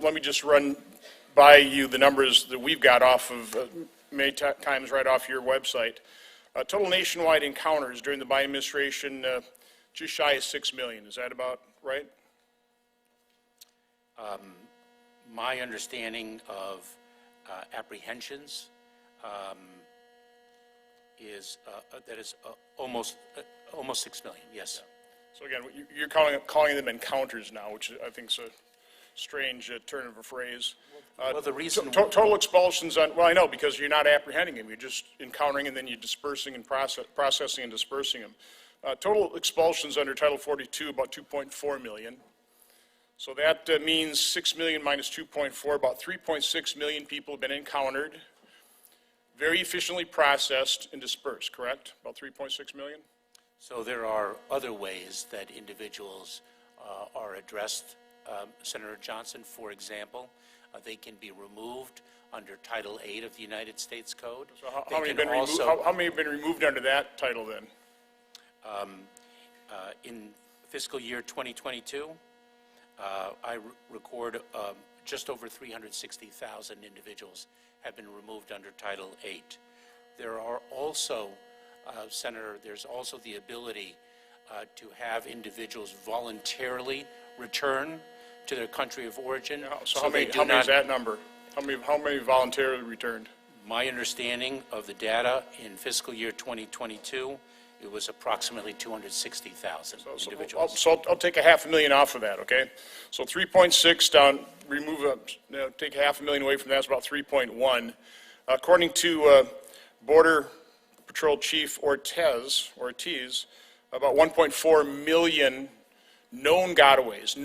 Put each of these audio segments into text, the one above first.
let me just run by you the numbers that we've got off of many times right off your website. Total nationwide encounters during the Biden administration, just shy of 6 million. Is that about right? My understanding of apprehensions is that is almost 6 million. Yes. So again, you're calling them encounters now, which I think is a strange turn of a phrase. Well, the reason total expulsions on, well, I know, because you're not apprehending them, you're just encountering and then you're dispersing and processing and dispersing them. Total expulsions under Title 42, about 2.4 million. So that means 6 million minus 2.4, about 3.6 million people have been encountered, very efficiently processed and dispersed, correct? About 3.6 million? So there are other ways that individuals are addressed, Senator Johnson. For example, they can be removed under Title 8 of the United States Code. So how many have been removed under that title then? In fiscal year 2022, I record just over 360,000 individuals have been removed under Title 8. There are also, Senator, there's also the ability to have individuals voluntarily return to their country of origin. So how many is that number? How many voluntarily returned? My understanding of the data in fiscal year 2022, it was approximately 260,000 individuals. So I'll take 500,000 off of that, okay? So 3.6 down, take 500,000 away from that, it's about 3.1. According to Border Patrol Chief Ortiz, about 1.4 million known gotaways.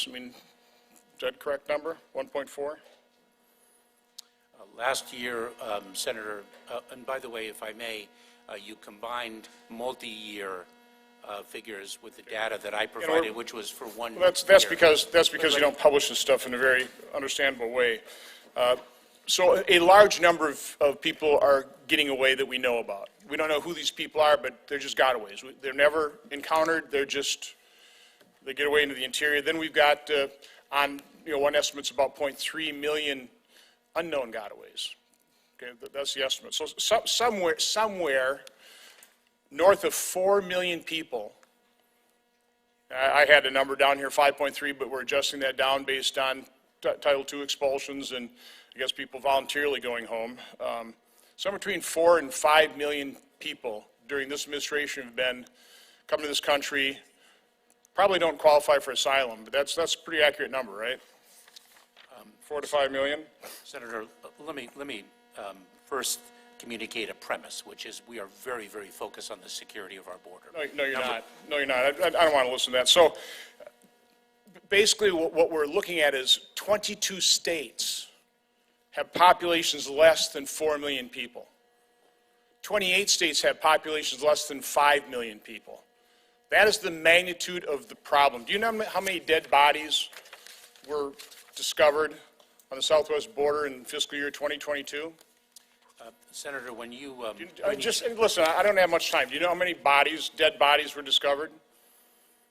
I mean, is that a correct number, 1.4? Last year, Senator, and by the way, if I may, you combined multi-year figures with the data that I provided, which was for 1 year. That's because you don't publish this stuff in a very understandable way. So a large number of people are getting away that we know about. We don't know who these people are, but they're just gotaways. They're never encountered. They get away into the interior. Then we've got one estimate's about 0.3 million unknown gotaways. Okay, that's the estimate. So somewhere north of 4 million people. I had a number down here, 5.3, but we're adjusting that down based on Title II expulsions and I guess people voluntarily going home. Somewhere between 4 and 5 million people during this administration have been coming to this country, probably don't qualify for asylum, but that's a pretty accurate number, right? 4 to 5 million? Senator, let me first communicate a premise, which is we are very, very focused on the security of our border. No, you're not. No, you're not. I don't want to listen to that. So basically what we're looking at is 22 states have populations less than 4 million people. 28 states have populations less than 5 million people. That is the magnitude of the problem. Do you know how many dead bodies were discovered on the southwest border in fiscal year 2022? Senator, when you... listen, I don't have much time. Do you know how many dead bodies were discovered?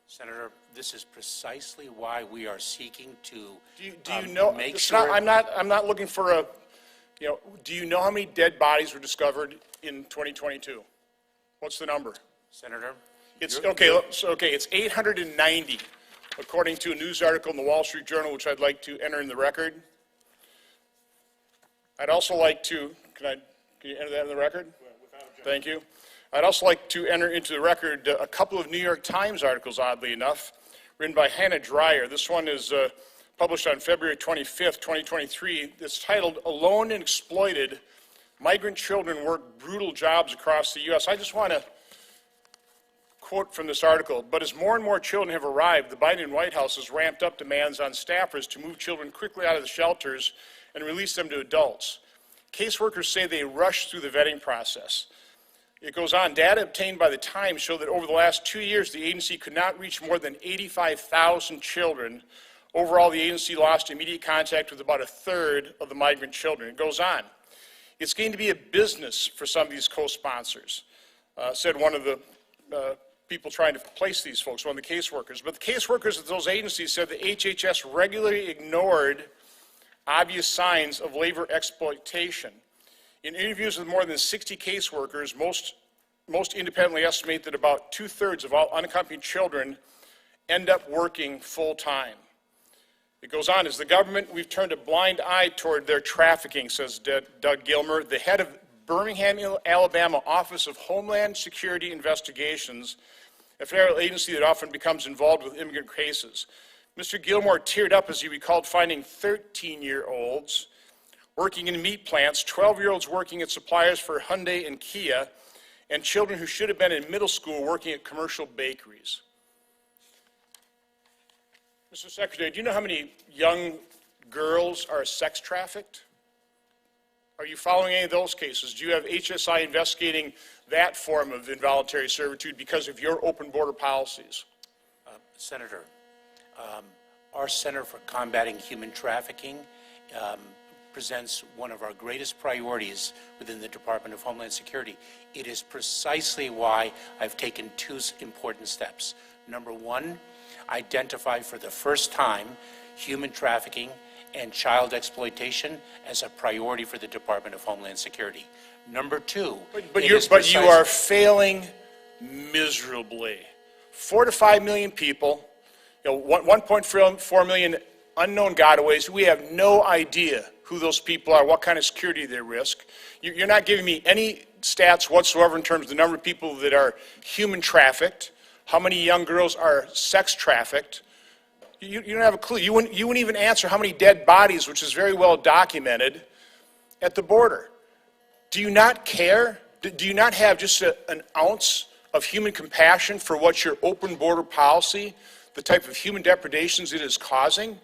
Senator, this is precisely why we are seeking to make sure... I'm not looking for a... do you know how many dead bodies were discovered in 2022? What's the number? Senator? It's 890, according to a news article in the Wall Street Journal, which I'd like to enter in the record. I'd also like to, can you enter that in the record? Thank you. I'd also like to enter into the record a couple of New York Times articles, oddly enough, written by Hannah Dreyer. This one is published on February 25th, 2023. It's titled, "Alone and Exploited, Migrant Children Work Brutal Jobs Across the U.S." I just want to quote from this article, "But as more and more children have arrived, the Biden White House has ramped up demands on staffers to move children quickly out of the shelters and release them to adults. Caseworkers say they rush through the vetting process." It goes on, "Data obtained by the Times show that over the last 2 years, the agency could not reach more than 85,000 children. Overall, the agency lost immediate contact with about a third of the migrant children." It goes on, "It's going to be a business for some of these co-sponsors," said one of the people trying to place these folks, one of the caseworkers. But the caseworkers at those agencies said the HHS regularly ignored obvious signs of labor exploitation. In interviews with more than 60 caseworkers, most independently estimate that about 2/3 of all unaccompanied children end up working full-time. It goes on, as the government, we've turned a blind eye toward their trafficking, says Doug Gilmer, the head of Birmingham, Alabama Office of Homeland Security Investigations, a federal agency that often becomes involved with immigrant cases. Mr. Gilmore teared up as he recalled finding 13-year-olds working in meat plants, 12-year-olds working at suppliers for Hyundai and Kia, and children who should have been in middle school working at commercial bakeries. Mr. Secretary, do you know how many young girls are sex trafficked? Are you following any of those cases? Do you have HSI investigating that form of involuntary servitude because of your open border policies? Senator, our Center for Combating Human Trafficking presents one of our greatest priorities within the Department of Homeland Security. It is precisely why I've taken two important steps. Number one, identify for the first time human trafficking and child exploitation as a priority for the Department of Homeland Security. Number two, but you are failing miserably. 4 to 5 million people, 1.4 million unknown gotaways. We have no idea who those people are, what kind of security they risk. You're not giving me any stats whatsoever in terms of the number of people that are human trafficked, how many young girls are sex trafficked. You don't have a clue. You wouldn't even answer how many dead bodies, which is very well documented, at the border. Do you not care? Do you not have just an ounce of human compassion for what your open border policy, the type of human depredations it is causing?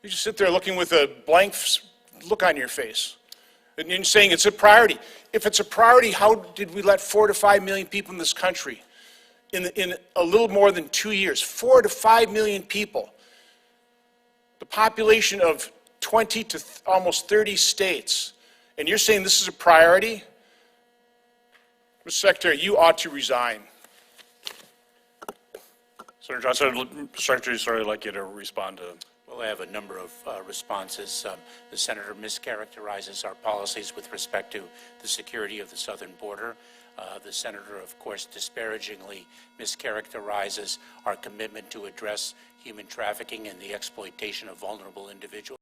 You just sit there looking with a blank look on your face and you're saying it's a priority. If it's a priority, how did we let 4 to 5 million people in this country in a little more than 2 years, 4 to 5 million people, the population of 20 to almost 30 states, and you're saying this is a priority? Mr. Secretary, you ought to resign. Senator Johnson, Secretary, sorry, I'd like you to respond to. Well, I have a number of responses. The Senator mischaracterizes our policies with respect to the security of the southern border. The Senator, of course, disparagingly mischaracterizes our commitment to address human trafficking and the exploitation of vulnerable individuals.